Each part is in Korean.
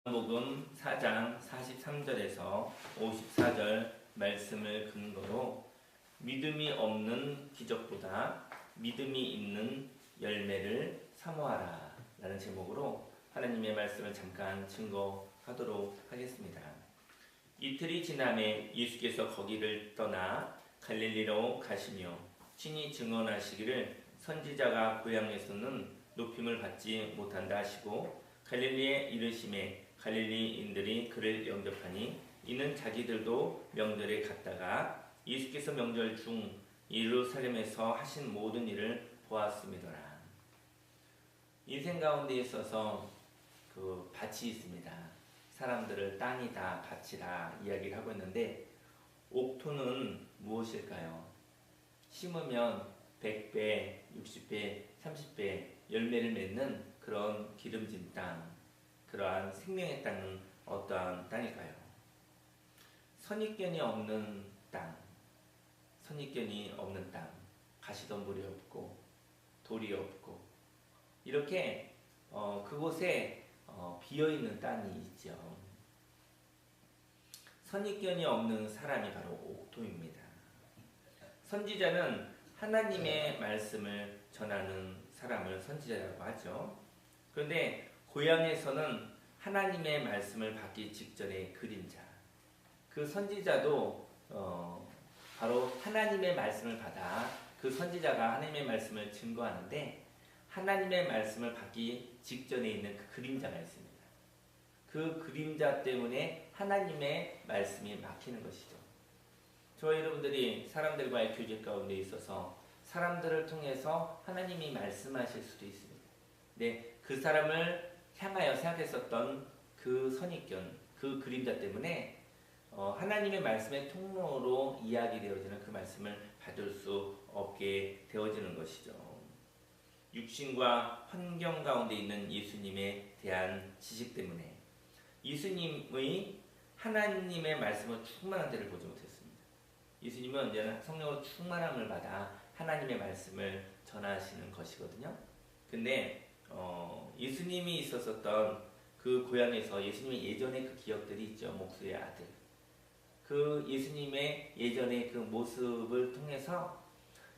요한복음 4장 43절에서 54절 말씀을 근거로 믿음이 없는 기적보다 믿음이 있는 열매를 사모하라 라는 제목으로 하나님의 말씀을 잠깐 증거하도록 하겠습니다. 이틀이 지남에 예수께서 거기를 떠나 갈릴리로 가시며 친히 증언하시기를 선지자가 고향에서는 높임을 받지 못한다 하시고 갈릴리에 이르심에 갈릴리인들이 그를 영접하니 이는 자기들도 명절에 갔다가 예수께서 명절 중 예루살렘에서 하신 모든 일을 보았음이더라. 인생 가운데 있어서 그 밭이 있습니다. 사람들을 땅이다, 밭이다 이야기를 하고 있는데 옥토는 무엇일까요? 심으면 100배, 60배, 30배 열매를 맺는 그런 기름진 땅, 그러한 생명의 땅은 어떠한 땅일까요? 선입견이 없는 땅, 선입견이 없는 땅, 가시덤불이 없고 돌이 없고 이렇게 그곳에 비어있는 땅이 있죠. 선입견이 없는 사람이 바로 옥토입니다. 선지자는 하나님의 말씀을 전하는 사람을 선지자라고 하죠. 그런데 고향에서는 하나님의 말씀을 받기 직전의 그림자, 그 선지자도 바로 하나님의 말씀을 받아 그 선지자가 하나님의 말씀을 증거하는데 하나님의 말씀을 받기 직전에 있는 그 그림자가 있습니다. 그 그림자 때문에 하나님의 말씀이 막히는 것이죠. 저와 여러분들이 사람들과의 교제 가운데 있어서 사람들을 통해서 하나님이 말씀하실 수도 있습니다. 네, 그 사람을 향하여 생각했었던 그 선입견, 그 그림자 때문에 하나님의 말씀의 통로로 이야기되어지는 그 말씀을 받을 수 없게 되어지는 것이죠. 육신과 환경 가운데 있는 예수님에 대한 지식 때문에 예수님의 하나님의 말씀을 충만한 데를 보지 못했습니다. 예수님은 언제나 성령으로 충만함을 받아 하나님의 말씀을 전하시는 것이거든요. 근데 예수님이 있었던 그 고향에서 예수님의 예전의 그 기억들이 있죠. 목수의 아들. 그 예수님의 예전의 그 모습을 통해서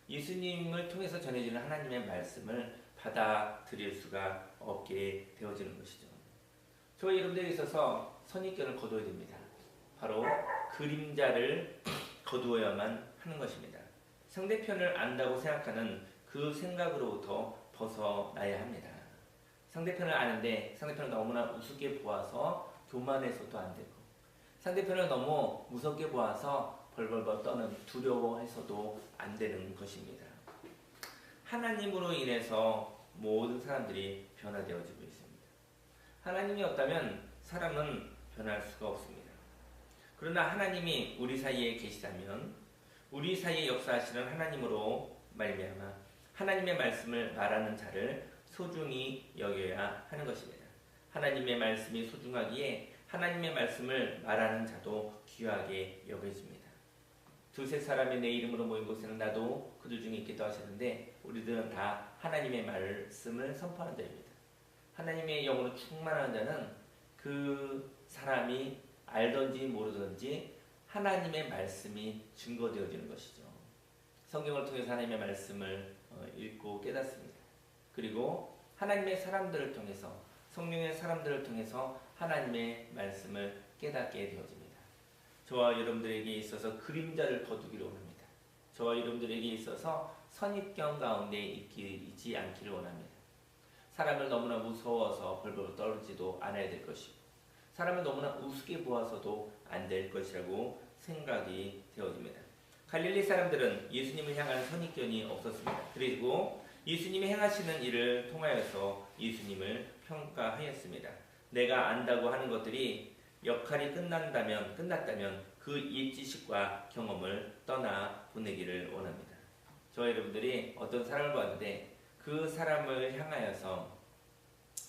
예수님을 통해서 전해지는 하나님의 말씀을 받아들일 수가 없게 되어지는 것이죠. 저와 여러분들에 있어서 선입견을 거두어야 됩니다. 바로 그림자를 거두어야만 하는 것입니다. 상대편을 안다고 생각하는 그 생각으로부터 벗어나야 합니다. 상대편을 아는데 상대편을 너무나 우습게 보아서 교만해서도 안 되고 상대편을 너무 무섭게 보아서 벌벌벌 떠는 두려워해서도 안 되는 것입니다. 하나님으로 인해서 모든 사람들이 변화되어지고 있습니다. 하나님이 없다면 사람은 변할 수가 없습니다. 그러나 하나님이 우리 사이에 계시다면 우리 사이에 역사하시는 하나님으로 말미암아 하나님의 말씀을 말하는 자를 소중히 여겨야 하는 것입니다. 하나님의 말씀이 소중하기에 하나님의 말씀을 말하는 자도 귀하게 여겨집니다. 두세 사람이 내 이름으로 모인 곳에는 나도 그들 중에 있기도 하셨는데 우리들은 다 하나님의 말씀을 선포하는 자입니다. 하나님의 영으로 충만한 자는 그 사람이 알든지 모르든지 하나님의 말씀이 증거되어지는 것이죠. 성경을 통해서 하나님의 말씀을 읽고 깨닫습니다. 그리고 하나님의 사람들을 통해서 성령의 사람들을 통해서 하나님의 말씀을 깨닫게 되어집니다. 저와 여러분들에게 있어서 그림자를 거두기를 원합니다. 저와 여러분들에게 있어서 선입견 가운데 있지 않기를 원합니다. 사람을 너무나 무서워서 벌벌 떨지도 않아야 될 것이고 사람을 너무나 우습게 보아서도 안 될 것이라고 생각이 되어집니다. 갈릴리 사람들은 예수님을 향한 선입견이 없었습니다. 그리고 예수님이 행하시는 일을 통하여서 예수님을 평가하였습니다. 내가 안다고 하는 것들이 역할이 끝났다면 그 옛 지식과 경험을 떠나 보내기를 원합니다. 저와 여러분들이 어떤 사람을 봤는데 그 사람을 향하여서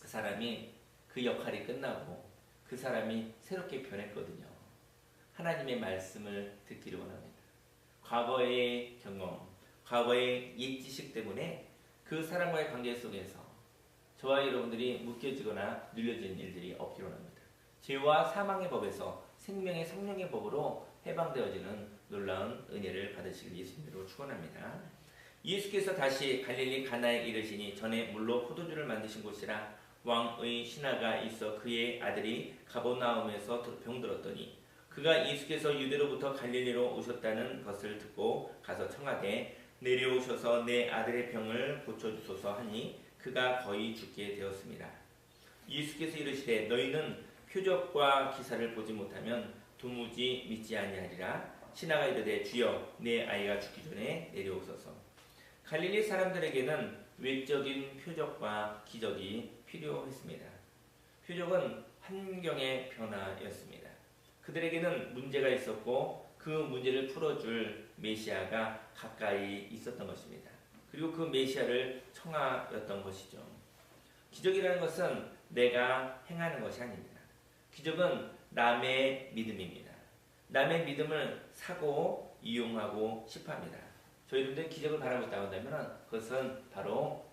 그 사람이 그 역할이 끝나고 그 사람이 새롭게 변했거든요. 하나님의 말씀을 듣기를 원합니다. 과거의 경험, 과거의 옛 지식 때문에 그 사람과의 관계 속에서 저와 여러분들이 묶여지거나 눌려지는 일들이 없기를 원합니다. 죄와 사망의 법에서 생명의 성령의 법으로 해방되어지는 놀라운 은혜를 받으시길 예수님으로 축원합니다. 예수께서 다시 갈릴리 가나에 이르시니 전에 물로 포도주를 만드신 곳이라 왕의 신하가 있어 그의 아들이 가버나움에서 병들었더니 그가 예수께서 유대로부터 갈릴리로 오셨다는 것을 듣고 가서 청하되 내려오셔서 내 아들의 병을 고쳐주소서 하니 그가 거의 죽게 되었습니다. 예수께서 이르시되 너희는 표적과 기사를 보지 못하면 도무지 믿지 아니하리라. 신하가 이르되 주여 내 아이가 죽기 전에 내려오소서. 갈릴리 사람들에게는 외적인 표적과 기적이 필요했습니다. 표적은 환경의 변화였습니다. 그들에게는 문제가 있었고 그 문제를 풀어줄 메시아가 가까이 있었던 것입니다. 그리고 그 메시아를 청하였던 것이죠. 기적이라는 것은 내가 행하는 것이 아닙니다. 기적은 남의 믿음입니다. 남의 믿음을 사고 이용하고 싶어 합니다. 저희들은 기적을 바라고 있다고 한다면 그것은 바로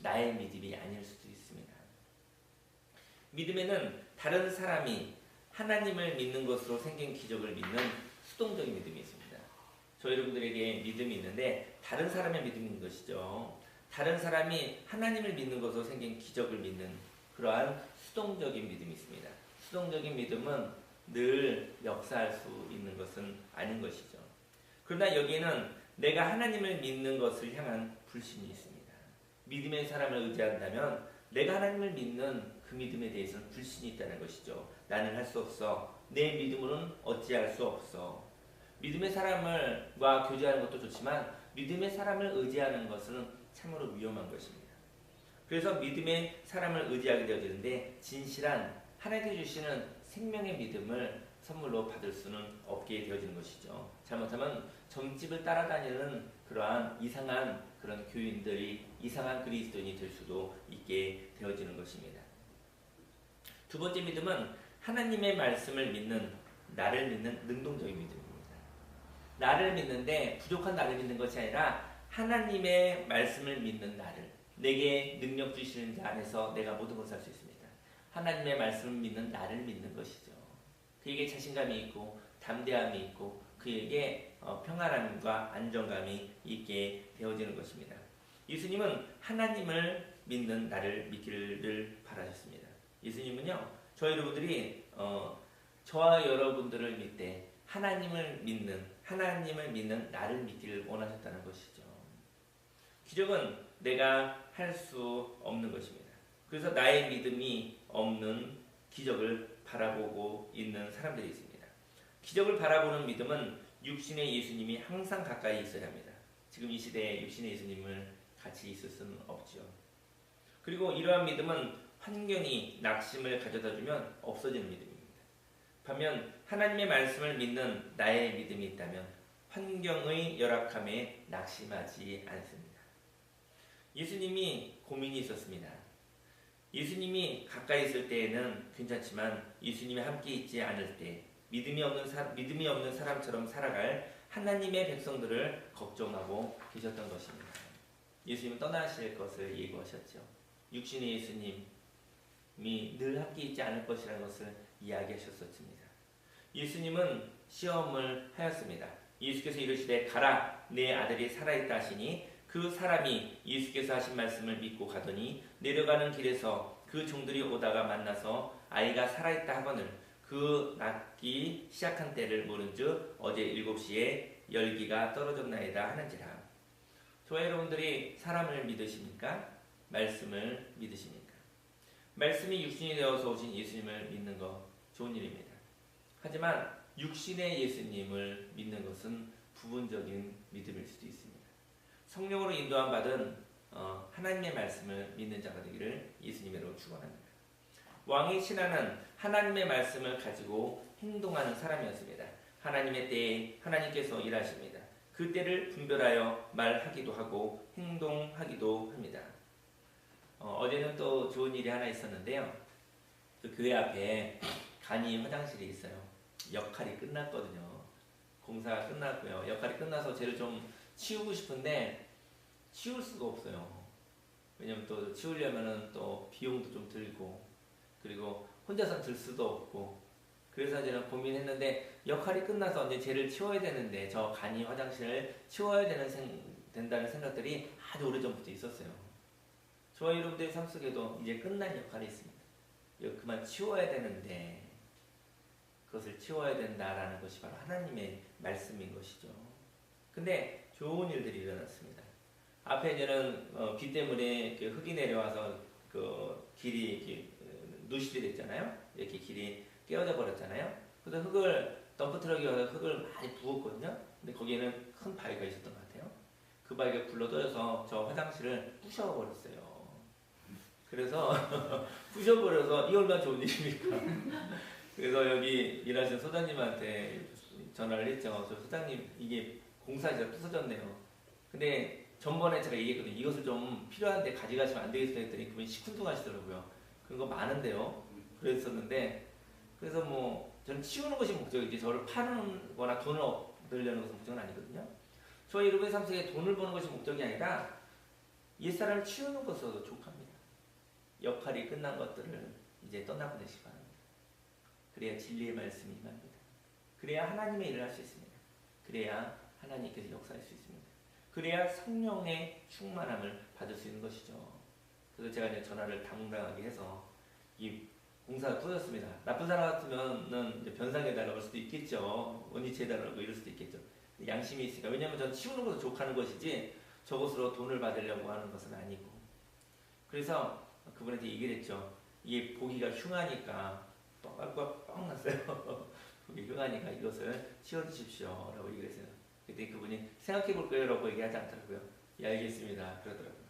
나의 믿음이 아닐 수도 있습니다. 믿음에는 다른 사람이 하나님을 믿는 것으로 생긴 기적을 믿는 수동적인 믿음이 있습니다. 저 여러분들에게 믿음이 있는데 다른 사람의 믿음이 있는 것이죠. 다른 사람이 하나님을 믿는 것으로 생긴 기적을 믿는 그러한 수동적인 믿음이 있습니다. 수동적인 믿음은 늘 역사할 수 있는 것은 아닌 것이죠. 그러나 여기에는 내가 하나님을 믿는 것을 향한 불신이 있습니다. 믿음의 사람을 의지한다면 내가 하나님을 믿는 그 믿음에 대해서는 불신이 있다는 것이죠. 나는 할 수 없어. 내 믿음으로는 어찌할 수 없어. 믿음의 사람과 교제하는 것도 좋지만 믿음의 사람을 의지하는 것은 참으로 위험한 것입니다. 그래서 믿음의 사람을 의지하게 되어지는데 진실한 하나님께 주시는 생명의 믿음을 선물로 받을 수는 없게 되어지는 것이죠. 잘못하면 점집을 따라다니는 그러한 이상한 그런 교인들이 이상한 그리스도인이 될 수도 있게 되어지는 것입니다. 두 번째 믿음은 하나님의 말씀을 믿는 나를 믿는 능동적인 믿음입니다. 나를 믿는데 부족한 나를 믿는 것이 아니라 하나님의 말씀을 믿는 나를 내게 능력 주시는 자 안에서 내가 모든 것을 할 수 있습니다. 하나님의 말씀을 믿는 나를 믿는 것이죠. 그에게 자신감이 있고 담대함이 있고 그에게 평안함과 안정감이 있게 되어지는 것입니다. 예수님은 하나님을 믿는 나를 믿기를 바라셨습니다. 예수님은요, 저희 여러분들이 저와 여러분들을 믿되 하나님을 믿는 나를 믿기를 원하셨다는 것이죠. 기적은 내가 할 수 없는 것입니다. 그래서 나의 믿음이 없는 기적을 바라보고 있는 사람들이 있습니다. 기적을 바라보는 믿음은 육신의 예수님이 항상 가까이 있어야 합니다. 지금 이 시대에 육신의 예수님을 같이 있을 수는 없죠. 그리고 이러한 믿음은 환경이 낙심을 가져다주면 없어지는 믿음입니다. 반면 하나님의 말씀을 믿는 나의 믿음이 있다면 환경의 열악함에 낙심하지 않습니다. 예수님이 고민이 있었습니다. 예수님이 가까이 있을 때에는 괜찮지만 예수님이 함께 있지 않을 때 믿음이 없는 사람처럼 살아갈 하나님의 백성들을 걱정하고 계셨던 것입니다. 예수님은 떠나실 것을 예고하셨죠. 육신의 예수님이 늘 함께 있지 않을 것이라는 것을 이야기하셨었습니다. 예수님은 시험을 하였습니다. 예수께서 이르시되 가라 내 아들이 살아있다 하시니 그 사람이 예수께서 하신 말씀을 믿고 가더니 내려가는 길에서 그 종들이 오다가 만나서 아이가 살아있다 하거늘 그 낳기 시작한 때를 모른즉 어제 7시에 열기가 떨어졌나이다 하는지라. 저와 여러분들이 사람을 믿으십니까? 말씀을 믿으십니까? 말씀이 육신이 되어서 오신 예수님을 믿는 것 좋은 일입니다. 하지만 육신의 예수님을 믿는 것은 부분적인 믿음일 수도 있습니다. 성령으로 인도함 받은 하나님의 말씀을 믿는 자가 되기를 예수님으로 축원합니다. 왕의 신하는 하나님의 말씀을 가지고 행동하는 사람이었습니다. 하나님의 때에 하나님께서 일하십니다. 그 때를 분별하여 말하기도 하고 행동하기도 합니다. 어제는 또 좋은 일이 하나 있었는데요. 그 교회 앞에 간이 화장실이 있어요. 역할이 끝났거든요. 공사가 끝났고요. 역할이 끝나서 쟤를 좀 치우고 싶은데 치울 수가 없어요. 왜냐면 또 치우려면은 또 비용도 좀 들고 그리고 혼자서 들 수도 없고 그래서 저는 고민했는데 역할이 끝나서 이제 쟤를 치워야 되는데 저 간이 화장실을 치워야 된다는 생각들이 아주 오래전부터 있었어요. 저와 여러분들의 삶 속에도 이제 끝난 역할이 있습니다. 이거 그만 치워야 되는데 그것을 치워야 된다라는 것이 바로 하나님의 말씀인 것이죠. 근데 좋은 일들이 일어났습니다. 앞에 이제는 비 때문에 흙이 내려와서 그 길이 이렇게 누실이 됐잖아요. 이렇게 길이 깨어져 버렸잖아요. 그래서 흙을 덤프트럭이 와서 흙을 많이 부었거든요. 근데 거기에는 큰 바위가 있었던 것 같아요. 그 바위가 굴러떨어져서 저 화장실을 부셔버렸어요. 그래서 부셔버려서 이 얼마나 좋은 일입니까? 그래서 여기 일하시는 소장님한테 전화를 했죠. 저 소장님 이게 공사지가 부서졌네요. 근데 전번에 제가 얘기했거든요. 이것을 좀 필요한데 가져가시면 안 되겠어요 했더니 그분이 시큰둥하시더라고요. 그런 거 많은데요. 그랬었는데 그래서 뭐 저는 치우는 것이 목적이지 저를 파는 거나 돈을 얻으려는 것은 목적은 아니거든요. 저희 여러분의 삶 속에 돈을 버는 것이 목적이 아니라 옛사람을 치우는 것으로도 족합니다. 역할이 끝난 것들을 이제 떠나보내시기 바랍니다. 그래야 진리의 말씀이 임합니다. 그래야 하나님의 일을 할 수 있습니다. 그래야 하나님께서 역사할 수 있습니다. 그래야 성령의 충만함을 받을 수 있는 것이죠. 그래서 제가 이제 전화를 당당하게 해서 이 공사가 터졌습니다. 나쁜 사람 같으면은 이제 변상해달라고 할 수도 있겠죠. 원위치해달라고 이럴 수도 있겠죠. 양심이 있으니까. 왜냐하면 전 치우는 것을 족하는 것이지 저것으로 돈을 받으려고 하는 것은 아니고. 그래서 그분한테 얘기를 했죠. 이게 보기가 흉하니까 뻥 났어요. 보기 흉하니까 이것을 치워주십시오 라고 얘기를 했어요. 그때 그분이 생각해 볼 거예요 라고 얘기하지 않더라고요. 예, 알겠습니다 그러더라고요.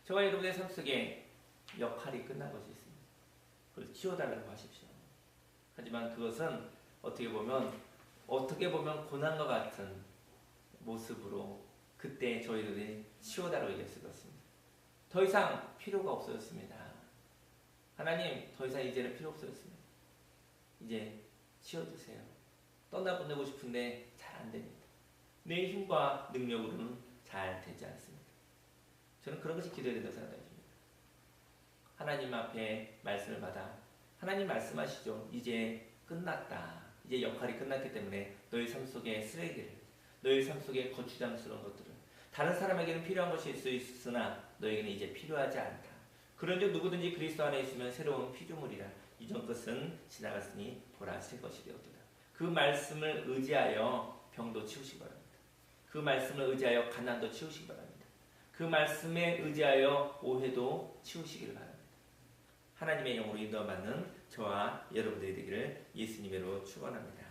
저와 여러분의 삶 속에 역할이 끝난 것이 있습니다. 그걸 치워달라고 하십시오. 하지만 그것은 어떻게 보면 고난과 같은 모습으로 그때 저희들이 치워달라고 얘기했을 것 같습니다. 더 이상 필요가 없어졌습니다. 하나님 더 이상 이제는 필요 없어졌습니다. 이제 치워주세요. 떠나보내고 싶은데 잘 안됩니다. 내 힘과 능력으로는 잘 되지 않습니다. 저는 그런 것이 기도해야 된다고 생각합니다. 하나님 앞에 말씀을 받아 하나님 말씀하시죠. 이제 끝났다. 이제 역할이 끝났기 때문에 너희 삶 속에 쓰레기를, 너희 삶 속에 거추장스러운 것들을 다른 사람에게는 필요한 것이 있을 수 있으나 너에게는 이제 필요하지 않다. 그런즉 누구든지 그리스도 안에 있으면 새로운 피조물이라. 이전 것은 지나갔으니 보라 새 것이 되었도다. 그 말씀을 의지하여 병도 치우시기 바랍니다. 그 말씀을 의지하여 가난도 치우시기 바랍니다. 그 말씀에 의지하여 오해도 치우시기를 바랍니다. 하나님의 영으로 인도받는 저와 여러분들이 되기를 예수님으로 축원합니다.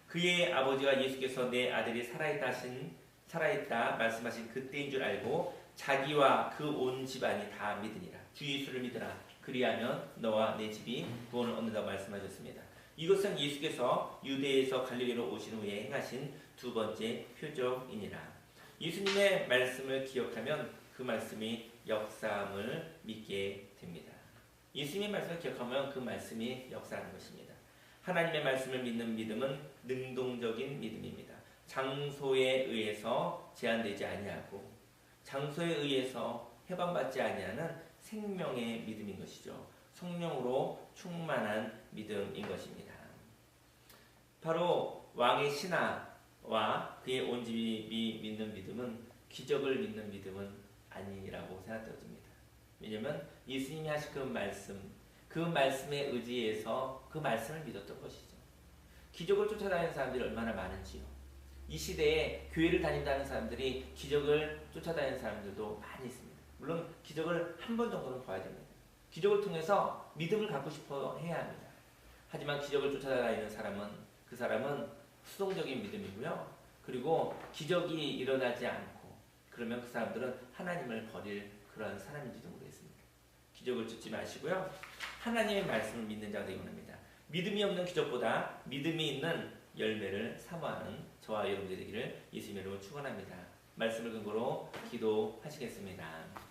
그의 아버지와 예수께서 내 아들이 살아있다 말씀하신 그때인 줄 알고 자기와 그 온 집안이 다 믿으니라. 주 예수를 믿으라. 그리하면 너와 내 집이 구원을 얻는다고 말씀하셨습니다. 이것은 예수께서 유대에서 갈릴리로 오신 후에 행하신 두 번째 표적이니라. 예수님의 말씀을 기억하면 그 말씀이 역사함을 믿게 됩니다. 예수님의 말씀을 기억하면 그 말씀이 역사하는 것입니다. 하나님의 말씀을 믿는 믿음은 능동적인 믿음입니다. 장소에 의해서 제한되지 아니하고 장소에 의해서 해방받지 아니하는 생명의 믿음인 것이죠. 성령으로 충만한 믿음인 것입니다. 바로 왕의 신하와 그의 온 집이 믿는 믿음은 기적을 믿는 믿음은 아니라고 생각되어집니다. 왜냐하면 예수님이 하신 그 말씀, 그 말씀에 의지해서 그 말씀을 믿었던 것이죠. 기적을 쫓아다니는 사람들이 얼마나 많은지요. 이 시대에 교회를 다닌다는 사람들이 기적을 쫓아다니는 사람들도 많이 있습니다. 물론 기적을 한 번 정도는 봐야 됩니다. 기적을 통해서 믿음을 갖고 싶어 해야 합니다. 하지만 기적을 쫓아다니는 사람은 그 사람은 수동적인 믿음이고요. 그리고 기적이 일어나지 않고 그러면 그 사람들은 하나님을 버릴 그런 사람인지도 모르겠습니다. 기적을 쫓지 마시고요. 하나님의 말씀을 믿는 자가 되기 원합니다. 믿음이 없는 기적보다 믿음이 있는 열매를 사모하는 저와 여러분들 되기를 예수님의 이름으로 축원합니다. 말씀을 근거로 기도하시겠습니다.